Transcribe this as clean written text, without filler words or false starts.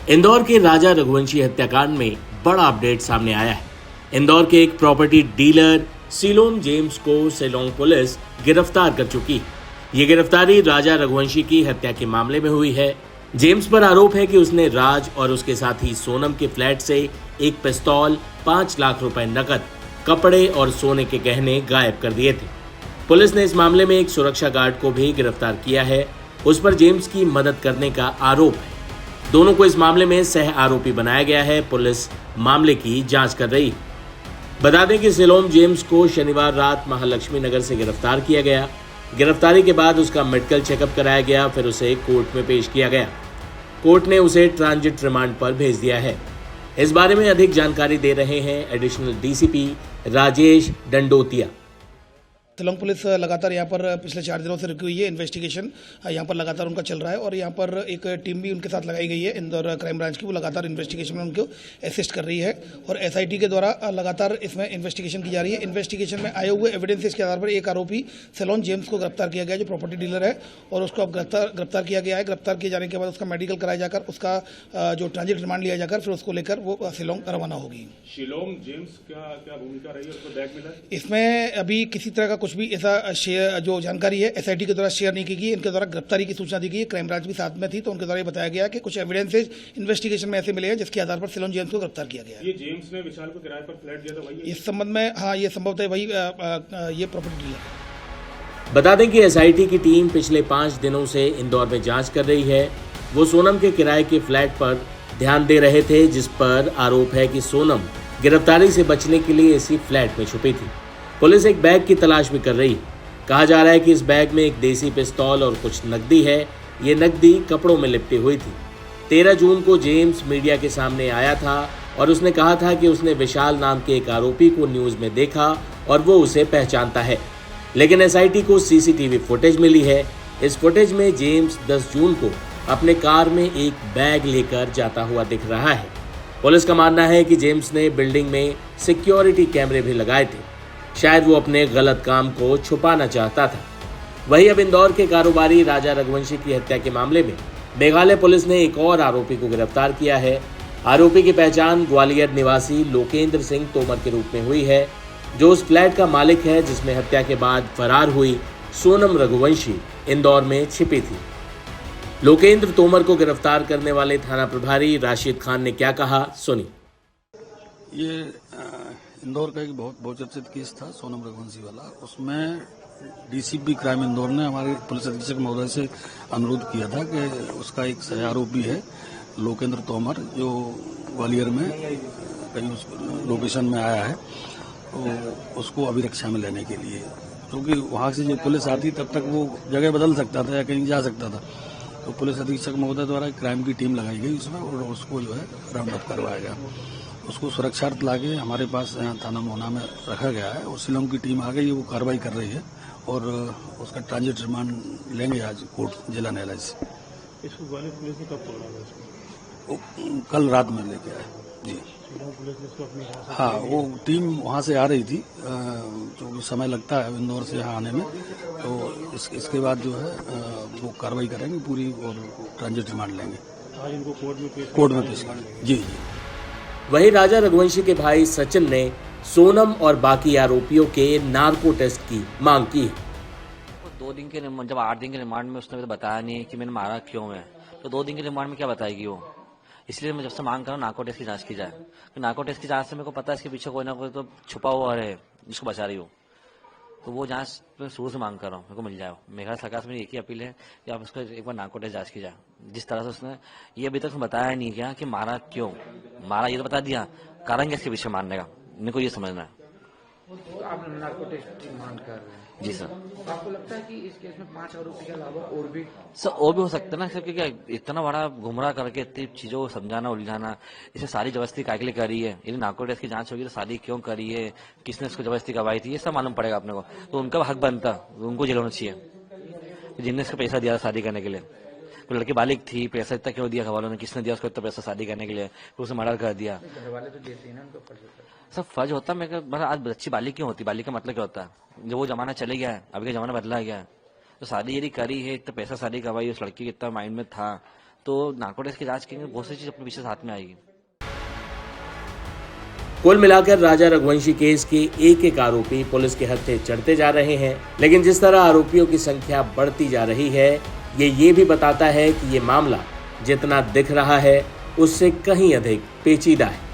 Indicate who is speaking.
Speaker 1: इंदौर के राजा रघुवंशी हत्याकांड में बड़ा अपडेट सामने आया है। इंदौर के एक प्रॉपर्टी डीलर सिलोम जेम्स को शिलोंग पुलिस गिरफ्तार कर चुकी है। ये गिरफ्तारी राजा रघुवंशी की हत्या के मामले में हुई है। जेम्स पर आरोप है कि उसने राज और उसके साथी सोनम के फ्लैट से एक पिस्तौल, 5 लाख रुपए नकद, कपड़े और सोने के गहने गायब कर दिए थे। पुलिस ने इस मामले में एक सुरक्षा गार्ड को भी गिरफ्तार किया है। उस पर जेम्स की मदद करने का आरोप है। दोनों को इस मामले में सह आरोपी बनाया गया है। पुलिस मामले की जांच कर रही है। बता दें कि सिलोम जेम्स को शनिवार रात महालक्ष्मी नगर से गिरफ्तार किया गया। गिरफ्तारी के बाद उसका मेडिकल चेकअप कराया गया, फिर उसे कोर्ट में पेश किया गया। कोर्ट ने उसे ट्रांजिट रिमांड पर भेज दिया है। इस बारे में अधिक जानकारी दे रहे हैं additional DCP Rajesh Dandotiya.
Speaker 2: Shillong police लगातार यहाँ पर पिछले 4 दिनों से रुकी हुई है। इन्वेस्टिगेशन यहाँ पर लगातार उनका चल रहा है और यहाँ पर एक टीम भी उनके साथ लगाई गई है इंदौर क्राइम ब्रांच की। वो लगातार इन्वेस्टिगेशन में उनको असिस्ट कर रही है और एसआईटी के द्वारा लगातार इसमें इन्वेस्टिगेशन की जा रही है। इन्वेस्टिगेशन में आए हुए एविडेंसेस के आधार पर एक आरोपी सिलोंग जेम्स को गिरफ्तार किया गया, जो प्रॉपर्टी डीलर है, और उसको अब गिरफ्तार किया गया है। गिरफ्तार किए जाने के बाद उसका मेडिकल कराया जाकर उसका जो ट्रांजिट रिमांड लिया जाकर फिर उसको लेकर वो शिलोंग रवाना होगी।
Speaker 3: शिलोंग जेम्स क्या भूमिका रही है, उसको बैग मिला?
Speaker 2: इसमें अभी किसी तरह का कुछ भी ऐसा शेयर जो जानकारी है एसआईटी के द्वारा शेयर नहीं की गई। इनके द्वारा गिरफ्तारी की सूचना दी गई। क्राइम ब्रांच भी साथ में थी, तो उनके द्वारा ये बताया गया कि कुछ एविडेंसेज इन्वेस्टिगेशन में ऐसे मिले हैं जिसके आधार पर सिलोंग जेम्स को गिरफ्तार किया गया है।
Speaker 3: ये जेम्स ने विशाल को किराए पर फ्लैट दिया था, वही
Speaker 2: इस संबंध में हाँ, ये संभवतः वही ये प्रॉपर्टी डीलर है।
Speaker 1: बता दें कि एसआईटी की टीम पिछले 5 दिनों से इंदौर में जांच कर रही है। वो सोनम के किराए के फ्लैट पर ध्यान दे रहे थे, जिस पर आरोप है कि सोनम गिरफ्तारी से बचने के लिए इसी फ्लैट में छुपी थी। पुलिस एक बैग की तलाश भी कर रही है। कहा जा रहा है कि इस बैग में एक देसी पिस्तौल और कुछ नकदी है। ये नकदी कपड़ों में लिपटी हुई थी। 13 जून को जेम्स मीडिया के सामने आया था और उसने कहा था कि उसने विशाल नाम के एक आरोपी को न्यूज में देखा और वो उसे पहचानता है। लेकिन एसआईटी को सीसीटीवी फुटेज मिली है। इस फुटेज में जेम्स 10 जून को अपने कार में एक बैग लेकर जाता हुआ दिख रहा है। पुलिस का मानना है कि जेम्स ने बिल्डिंग में सिक्योरिटी कैमरे भी लगाए थे। शायद वो अपने गलत काम को छुपाना चाहता था। वहीं अब इंदौर के कारोबारी राजा रघुवंशी की हत्या के मामले में मेघालय पुलिस ने एक और आरोपी को गिरफ्तार किया है। आरोपी की पहचान ग्वालियर निवासी लोकेंद्र सिंह तोमर के रूप में हुई है, जो उस फ्लैट का मालिक है जिसमें हत्या के बाद फरार हुई सोनम रघुवंशी इंदौर में छिपी थी। लोकेंद्र तोमर को गिरफ्तार करने वाले थाना प्रभारी राशिद खान ने क्या कहा, सुनिए।
Speaker 4: ये इंदौर का एक बहुत बहुचर्चित केस था, सोनम रघुवंशी वाला। उसमें डीसीपी क्राइम इंदौर ने हमारे पुलिस अधीक्षक महोदय से अनुरोध किया था कि उसका एक सह आरोपी है लोकेंद्र तोमर, जो ग्वालियर में कहीं उस लोकेशन में आया है, तो उसको अभिरक्षा में लेने के लिए, क्योंकि वहां से जो पुलिस आती तब तक वो जगह बदल सकता था या कहीं जा सकता था। तो पुलिस अधीक्षक महोदय द्वारा क्राइम की टीम लगाई गई उसमें और उसको जो है राउंड अप करवाया गया। उसको सुरक्षार्थ लाके हमारे पास यहाँ थाना मोहना में रखा गया है और शिलोंग की टीम आ गई है, वो कार्रवाई कर रही है और उसका ट्रांजिट रिमांड लेंगे आज कोर्ट जिला न्यायालय से।
Speaker 3: इसको ग्वालियर पुलिस ने कब पकड़ा?
Speaker 4: कल रात में लेके आए जी।
Speaker 3: शिलोंग पुलिस ने इसको अपनी
Speaker 4: हाँ, वो टीम वहाँ से आ रही थी, जो समय लगता है इंदौर से यहाँ आने में, तो इसके बाद जो है वो कार्रवाई करेंगे पूरी और ट्रांजिट रिमांड लेंगे।
Speaker 3: आज इनको कोर्ट में पेश
Speaker 4: करेंगे जी।
Speaker 1: वहीं राजा रघुवंशी के भाई सचिन ने सोनम और बाकी आरोपियों के नार्को टेस्ट की मांग की है।
Speaker 5: 2 दिन के जब 8 दिन के रिमांड में उसने तो बताया नहीं कि मैंने मारा क्यों है, तो 2 दिन के रिमांड में क्या बताएगी वो। इसलिए मैं जब से मांग कर रहा हूँ नार्को टेस्ट की जांच की जाए। तो नार्को टेस्ट की जांच से मेरे को पता है इसके पीछे कोई ना कोई तो छुपा हुआ है जिसको बचा रही हो, तो वो जांच मैं शुरू से मांग कर रहा हूँ, मेरे को मिल जाए। मेघालय सरकार से मेरी एक ही अपील है कि आप उसको एक बार नार्को टेस्ट जांच की जाए। जिस तरह से उसने ये अभी तक बताया नहीं क्या कि मारा क्यों, मारा ये तो बता दिया, कारण क्या इसके पीछे मारने का, मेरे को ये समझना है।
Speaker 6: तो आप नार्को टेस्ट डिमांड कर रहे हैं?
Speaker 5: जी सर।
Speaker 6: तो आपको लगता है कि इस केस में 5 आरोपी के अलावा और भी
Speaker 5: सर और भी हो सकता है ना सर, क्योंकि इतना बड़ा गुमराह करके इतनी चीजों को समझाना उलझाना, इसे सारी जबरदस्ती काय के लिए करी है, यदि नार्को टेस्ट की जांच होगी तो शादी क्यों करी है, किसने इसको जबरदस्ती करवाई थी, ये सब मालूम पड़ेगा अपने को। तो उनका हक बनता, उनको जेल होना चाहिए जिनने इसको पैसा दिया शादी करने के लिए। तो लड़की बालिग थी, पैसा इतना क्यों दिया खवालों ने, किसने दिया उसको इतना पैसा शादी करने के लिए, तो उसे मर्डर कर दिया।
Speaker 6: घर वाले तो देते हैं ना, उनको फर्ज होता है।
Speaker 5: सब फर्ज होता है, मैं आज अच्छी बालिग क्यों होती, बालिग का मतलब क्या होता है, जो वो जमाना चले गया है, अभी का जमाना बदला गया है। तो शादी यदि करी है, इतना पैसा शादी करवाई, उस लड़की के इतना माइंड में था, तो नार्को टेस्ट की जांच करेंगे, बहुत सी चीज अपने पीछे साथ में आएगी।
Speaker 1: कुल मिलाकर राजा रघुवंशी केस के एक एक आरोपी पुलिस के हत्थे चढ़ते जा रहे हैं, लेकिन जिस तरह आरोपियों की संख्या बढ़ती जा रही है, ये भी बताता है कि ये मामला जितना दिख रहा है उससे कहीं अधिक पेचीदा है।